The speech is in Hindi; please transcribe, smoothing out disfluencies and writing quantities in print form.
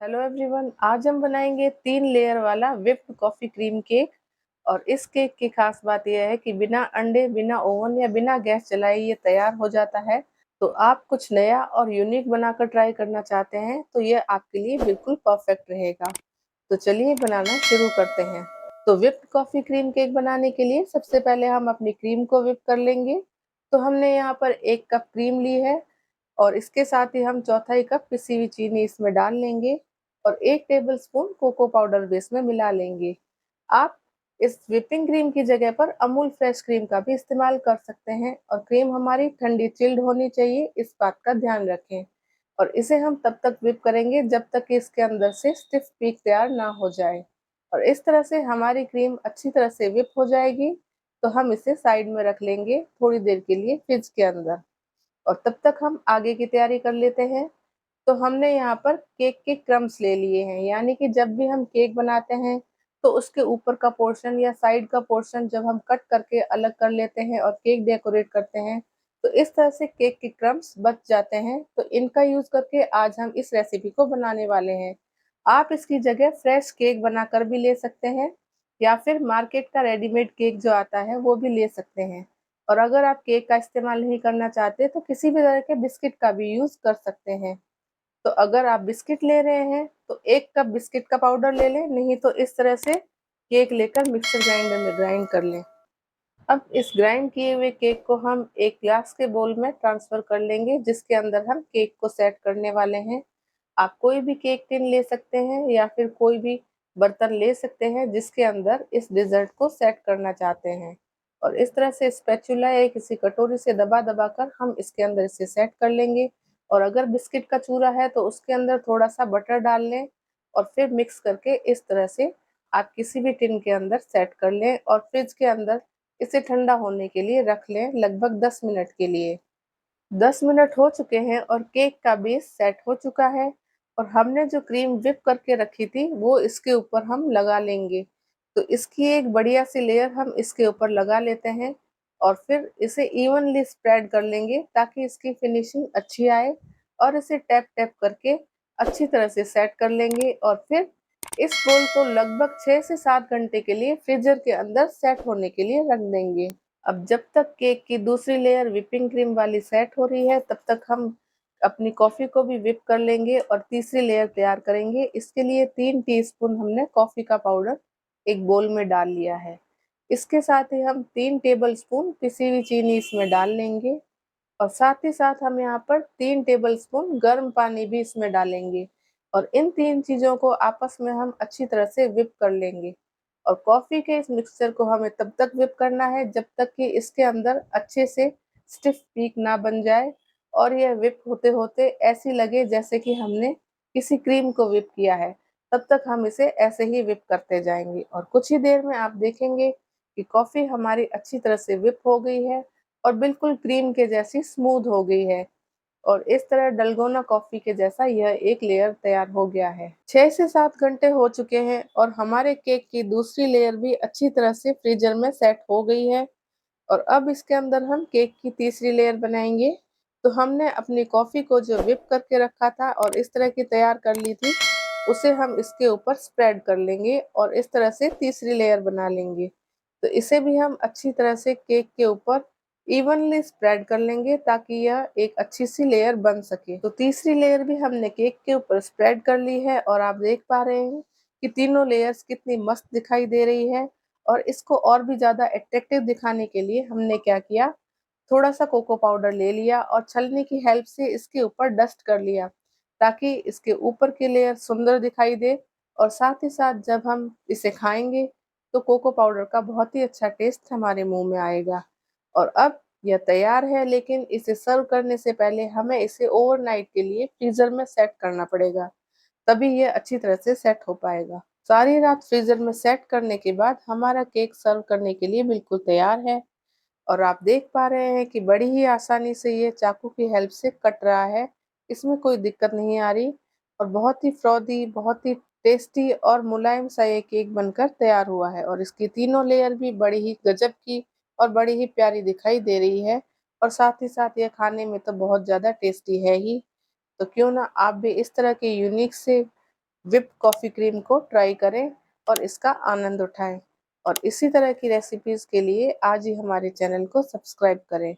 हेलो एवरीवन, आज हम बनाएंगे 3 लेयर वाला व्हिप्ड कॉफी क्रीम केक। और इस केक की खास बात यह है कि बिना अंडे, बिना ओवन या बिना गैस जलाए ये तैयार हो जाता है। तो आप कुछ नया और यूनिक बनाकर ट्राई करना चाहते हैं तो ये आपके लिए बिल्कुल परफेक्ट रहेगा। तो चलिए बनाना शुरू करते हैं। तो व्हिप्ड कॉफी क्रीम केक बनाने के लिए सबसे पहले हम अपनी क्रीम को व्हिप कर लेंगे। तो हमने यहाँ पर 1 कप क्रीम ली है और इसके साथ ही हम चौथाई कप पिसी हुई चीनी इसमें डाल लेंगे और 1 टेबलस्पून कोको पाउडर भी इसमें मिला लेंगे। आप इस व्हिपिंग क्रीम की जगह पर अमूल फ्रेश क्रीम का भी इस्तेमाल कर सकते हैं और क्रीम हमारी ठंडी चिल्ड होनी चाहिए, इस बात का ध्यान रखें। और इसे हम तब तक व्हिप करेंगे जब तक कि इसके अंदर से स्टिफ पीक तैयार ना हो जाए। और इस तरह से हमारी क्रीम अच्छी तरह से व्हिप हो जाएगी तो हम इसे साइड में रख लेंगे थोड़ी देर के लिए फ्रिज के अंदर। और तब तक हम आगे की तैयारी कर लेते हैं। तो हमने यहाँ पर केक के क्रम्स ले लिए हैं, यानी कि जब भी हम केक बनाते हैं तो उसके ऊपर का पोर्शन या साइड का पोर्शन जब हम कट करके अलग कर लेते हैं और केक डेकोरेट करते हैं तो इस तरह से केक के क्रम्स बच जाते हैं। तो इनका यूज करके आज हम इस रेसिपी को बनाने वाले हैं। आप इसकी जगह फ्रेश केक बनाकर भी ले सकते हैं या फिर मार्केट का रेडीमेड केक जो आता है वो भी ले सकते हैं। और अगर आप केक का इस्तेमाल नहीं करना चाहते तो किसी भी तरह के बिस्किट का भी यूज कर सकते हैं। तो अगर आप बिस्किट ले रहे हैं तो 1 कप बिस्किट का पाउडर ले लें, नहीं तो इस तरह से केक लेकर मिक्सर ग्राइंडर में ग्राइंड कर लें। अब इस ग्राइंड किए हुए केक को हम एक ग्लास के बोल में ट्रांसफर कर लेंगे जिसके अंदर हम केक को सेट करने वाले हैं। आप कोई भी केक टिन ले सकते हैं या फिर कोई भी बर्तन ले सकते हैं जिसके अंदर इस डिजर्ट को सेट करना चाहते हैं। और इस तरह से स्पैचुला या किसी कटोरी से दबा दबा कर हम इसके अंदर इसे सेट कर लेंगे। और अगर बिस्किट का चूरा है तो उसके अंदर थोड़ा सा बटर डाल लें और फिर मिक्स करके इस तरह से आप किसी भी टिन के अंदर सेट कर लें और फ्रिज के अंदर इसे ठंडा होने के लिए रख लें लगभग 10 मिनट के लिए। 10 मिनट हो चुके हैं और केक का बेस सेट हो चुका है और हमने जो क्रीम व्हिप करके रखी थी वो इसके ऊपर हम लगा लेंगे। तो इसकी एक बढ़िया सी लेयर हम इसके ऊपर लगा लेते हैं और फिर इसे इवनली स्प्रेड कर लेंगे ताकि इसकी फिनिशिंग अच्छी आए। और इसे टैप टैप करके अच्छी तरह से सेट कर लेंगे और फिर इस बोल को लगभग 6 से 7 घंटे के लिए फ्रीजर के अंदर सेट होने के लिए रख देंगे। अब जब तक केक की दूसरी लेयर व्हिपिंग क्रीम वाली सेट हो रही है तब तक हम अपनी कॉफी को भी व्हिप कर लेंगे और तीसरी लेयर तैयार करेंगे। इसके लिए 3 टीस्पून हमने कॉफी का पाउडर एक बोल में डाल लिया है। इसके साथ ही हम 3 टेबलस्पून पिसी हुई चीनी इसमें डाल लेंगे और साथ ही साथ हम यहाँ पर 3 टेबलस्पून गर्म पानी भी इसमें डालेंगे। और इन तीन चीजों को आपस में हम अच्छी तरह से व्हिप कर लेंगे। और कॉफी के इस मिक्सचर को हमें तब तक व्हिप करना है जब तक कि इसके अंदर अच्छे से स्टिफ पीक ना बन जाए और यह व्हिप होते होते ऐसी लगे जैसे कि हमने किसी क्रीम को व्हिप किया है। तब तक हम इसे ऐसे ही व्हिप करते जाएंगे और कुछ ही देर में आप देखेंगे कि कॉफी हमारी अच्छी तरह से व्हिप हो गई है और बिल्कुल क्रीम के जैसी स्मूथ हो गई है। और इस तरह डलगोना कॉफी के जैसा यह एक लेयर तैयार हो गया है। 6 से 7 घंटे हो चुके हैं और हमारे केक की दूसरी लेयर भी अच्छी तरह से फ्रीजर में सेट हो गई है। और अब इसके अंदर हम केक की तीसरी लेयर बनाएंगे। तो हमने अपनी कॉफी को जो व्हिप करके रखा था और इस तरह की तैयार कर ली थी उसे हम इसके ऊपर स्प्रेड कर लेंगे और इस तरह से तीसरी लेयर बना लेंगे। तो इसे भी हम अच्छी तरह से केक के ऊपर इवनली स्प्रेड कर लेंगे ताकि यह एक अच्छी सी लेयर बन सके। तो तीसरी लेयर भी हमने केक के ऊपर स्प्रेड कर ली है और आप देख पा रहे हैं कि तीनों लेयर्स कितनी मस्त दिखाई दे रही है। और इसको और भी ज्यादा अट्रैक्टिव दिखाने के लिए हमने क्या किया, थोड़ा सा कोको पाउडर ले लिया और छलनी की हेल्प से इसके ऊपर डस्ट कर लिया ताकि इसके ऊपर की लेयर सुंदर दिखाई दे। और साथ ही साथ जब हम इसे खाएंगे तो कोको पाउडर का बहुत ही अच्छा टेस्ट हमारे मुंह में आएगा। और अब यह तैयार है, लेकिन इसे सर्व करने से पहले हमें इसे ओवरनाइट के लिए फ्रीजर में सेट करना पड़ेगा, तभी यह अच्छी तरह से सेट हो पाएगा। सारी रात फ्रीजर में सेट करने के बाद हमारा केक सर्व करने के लिए बिल्कुल तैयार है। और आप देख पा रहे हैं कि बड़ी ही आसानी से ये चाकू की हेल्प से कट रहा है, इसमें कोई दिक्कत नहीं आ रही। और बहुत ही फ्रॉदी, बहुत ही टेस्टी और मुलायम सा ये केक बनकर तैयार हुआ है और इसकी तीनों लेयर भी बड़ी ही गजब की और बड़ी ही प्यारी दिखाई दे रही है। और साथ ही साथ ये खाने में तो बहुत ज़्यादा टेस्टी है ही। तो क्यों ना आप भी इस तरह के यूनिक से व्हिप्ड कॉफ़ी क्रीम को ट्राई करें और इसका आनंद उठाएँ। और इसी तरह की रेसिपीज़ के लिए आज ही हमारे चैनल को सब्सक्राइब करें।